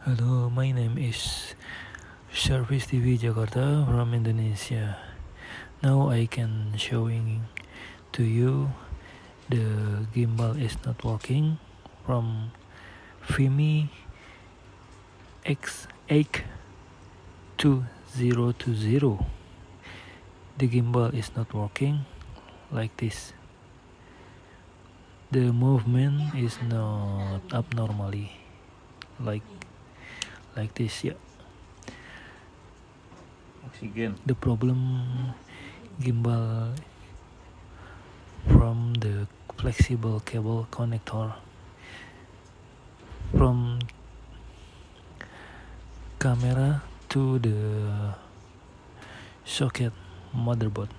Hello, my name is Service TV Jakarta from Indonesia. Now I can showing to you the gimbal is not working from fimi x8se. The gimbal is not working like this. The movement is not abnormally like this. Yeah. Oxygen. The problem gimbal from the flexible cable connector from camera to the socket motherboard.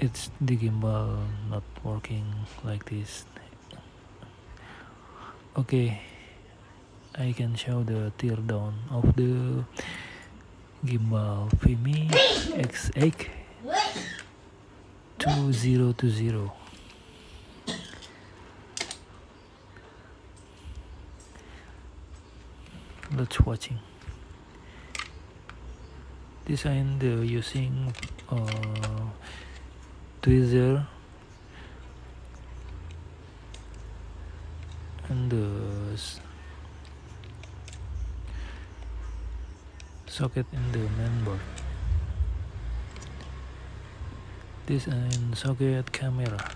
It's the gimbal not working like this. Okay, I can show the teardown of the gimbal fimi x8 2020. Let's watching. Design the using tweezer and the socket in the mainboard. Design socket camera.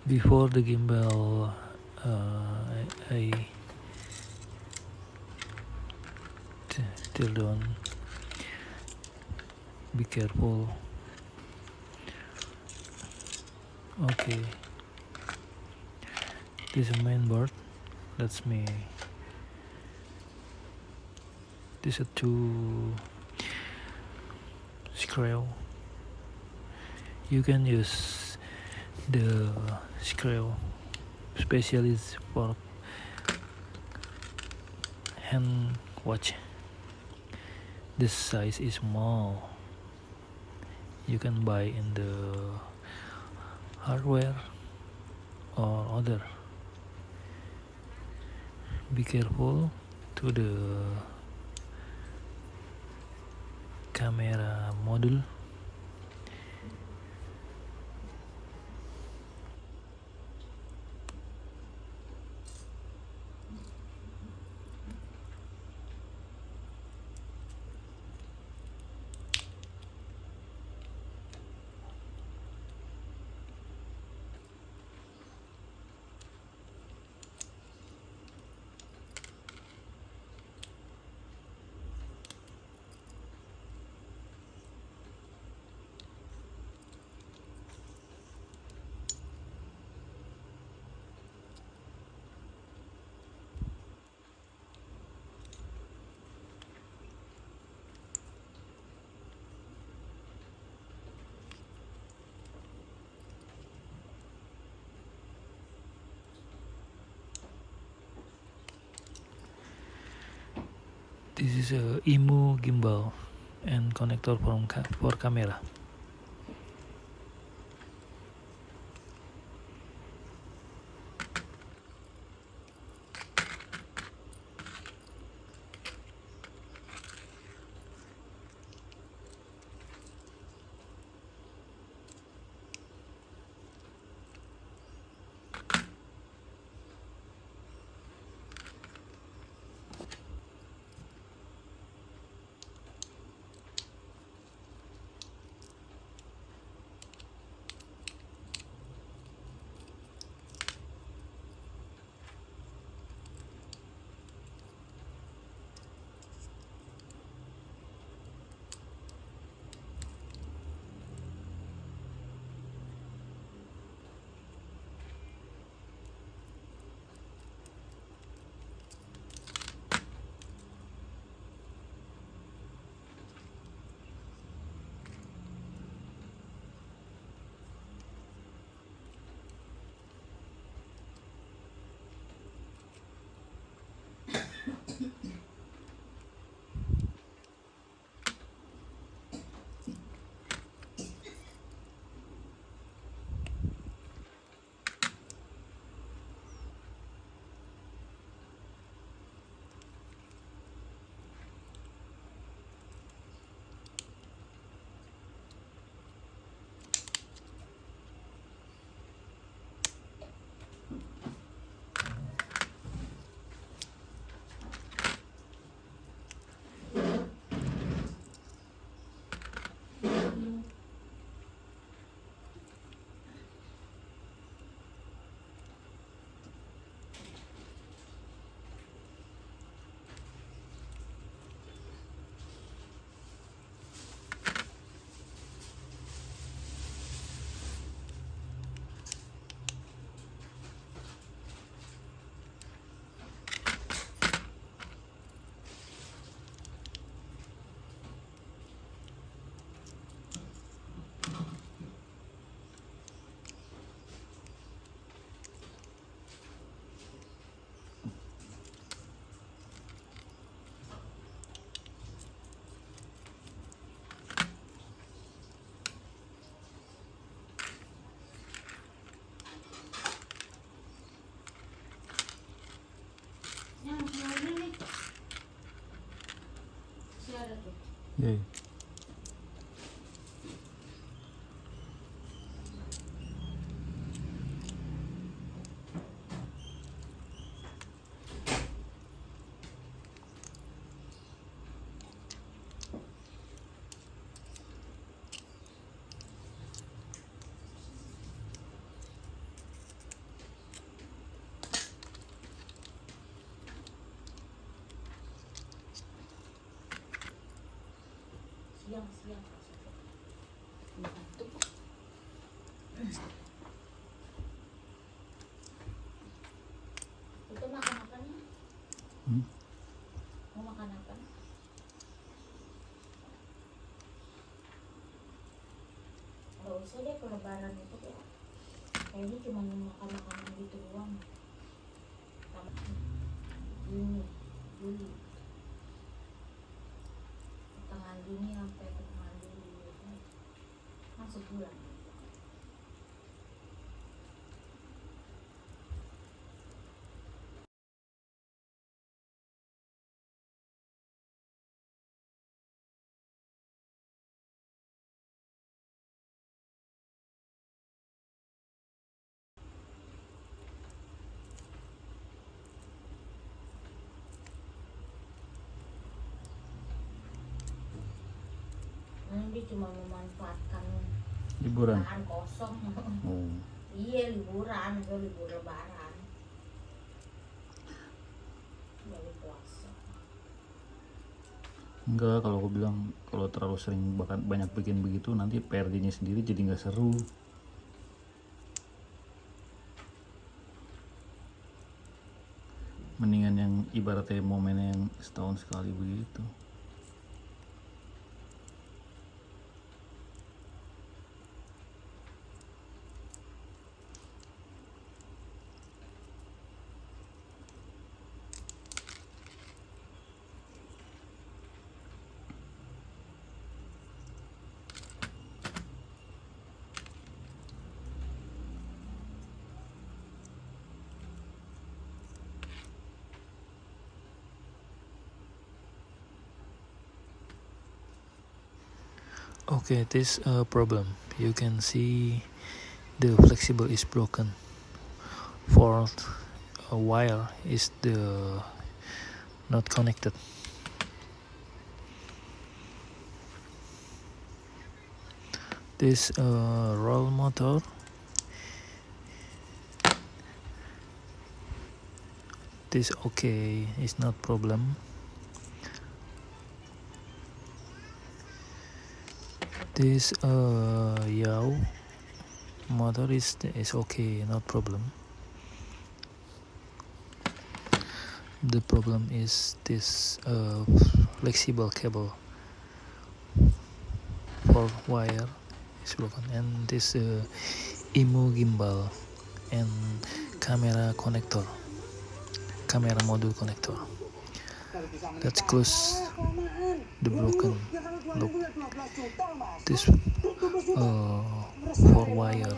Before the gimbal, I till down. Be careful. Okay, this is main board. That's me. This is two screw. You can use the screw especially for hand watch. This size is small. You can buy in the hardware or other. Be careful to the camera module. This is a IMU gimbal and connector for camera. siang. Ngantuk. Itu makan apanya? Mau makan apa? Gak usah deh, kalau lebaran itu kayaknya cuma makan makanan gitu doang. Juni, Juli, pertengahan Juni sampai pertengahan Juli, masuk bulan. Dia cuma memanfaatkan liburan lahan kosong. Iya, liburan, itu libur lebaran, balik puasa. enggak, kalau aku bilang kalau terlalu sering banyak bikin begitu nanti PRD-nya sendiri jadi nggak seru. Mendingan yang ibaratnya momennya yang setahun sekali begitu. Okay, this problem. You can see the flexible is broken. Fourth wire is the not connected. This roll motor this okay, it's not problem. This yaw motor is okay, not problem. The problem is this flexible cable for wire is broken, and this IMU gimbal and camera module connector. Let's close the broken loop. This 4 wire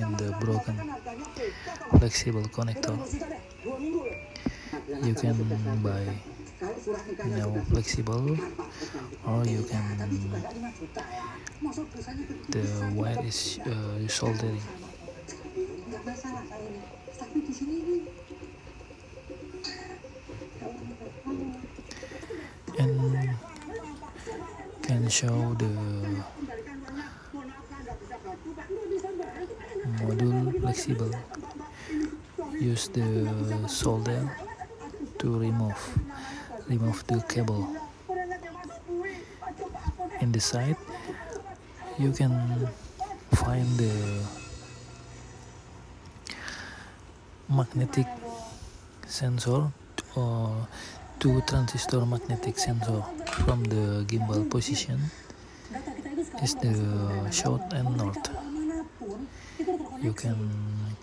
in the broken flexible connector. You can buy now flexible, or you can the wire is soldering. And can show the module flexible. Use the solder to remove the cable. In the side you can find the magnetic sensor or 2 transistor magnetic sensor from the gimbal position is the south and north. You can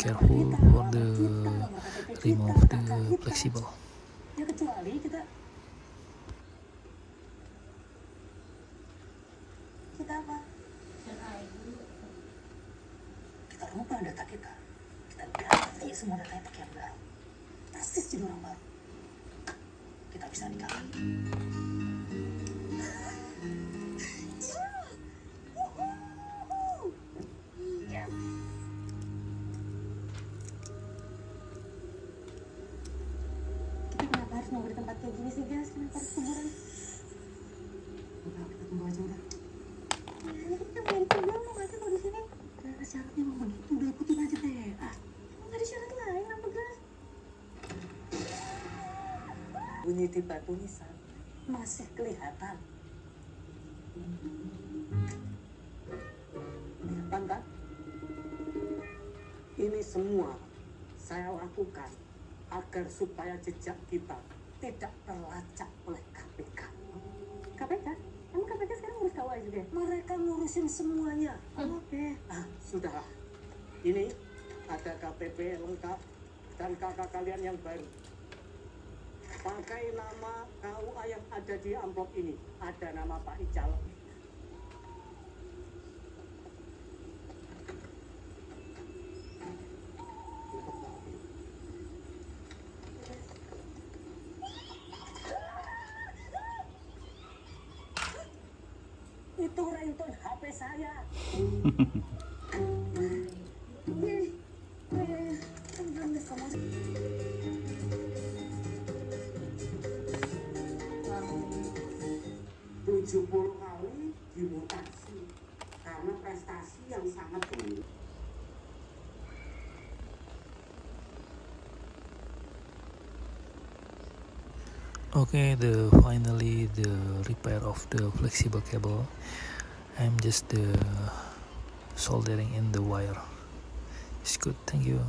careful for the remove the flexible. Kita rubah data kita ganti semua datanya pakai yang baru, persis jadi orang baru. Kita bisa nikahan. Kita kenapa harus nunggu di tempat kayak gini sih, guys? Kenapa harus kuburan? Udah, kita tunggu aja udah. Ini kita main video, mau nggak sih kalau di sini? Gak ada syaratnya mau begitu, udah ikutin aja deh. Nggak ada syarat lain, apa guys? Bunyi di batu nisan masih kelihatan. Tante, ini semua saya lakukan agar supaya jejak kita tidak terlacak oleh KPK. KPK? Emang KPK sekarang ngurus KUA juga? Mereka ngurusin semuanya. Oke. Sudahlah. Ini ada KTP lengkap dan kakak kalian yang baru. Pakai nama KUA yang ada di amplop ini. Ada nama Pak Ical. Itu ringtone HP saya. Tujuh 70 kali dimutasi karena prestasi yang sangat tinggi. Okay, finally the repair of the flexible cable. I'm just soldering in the wire. It's good, thank you.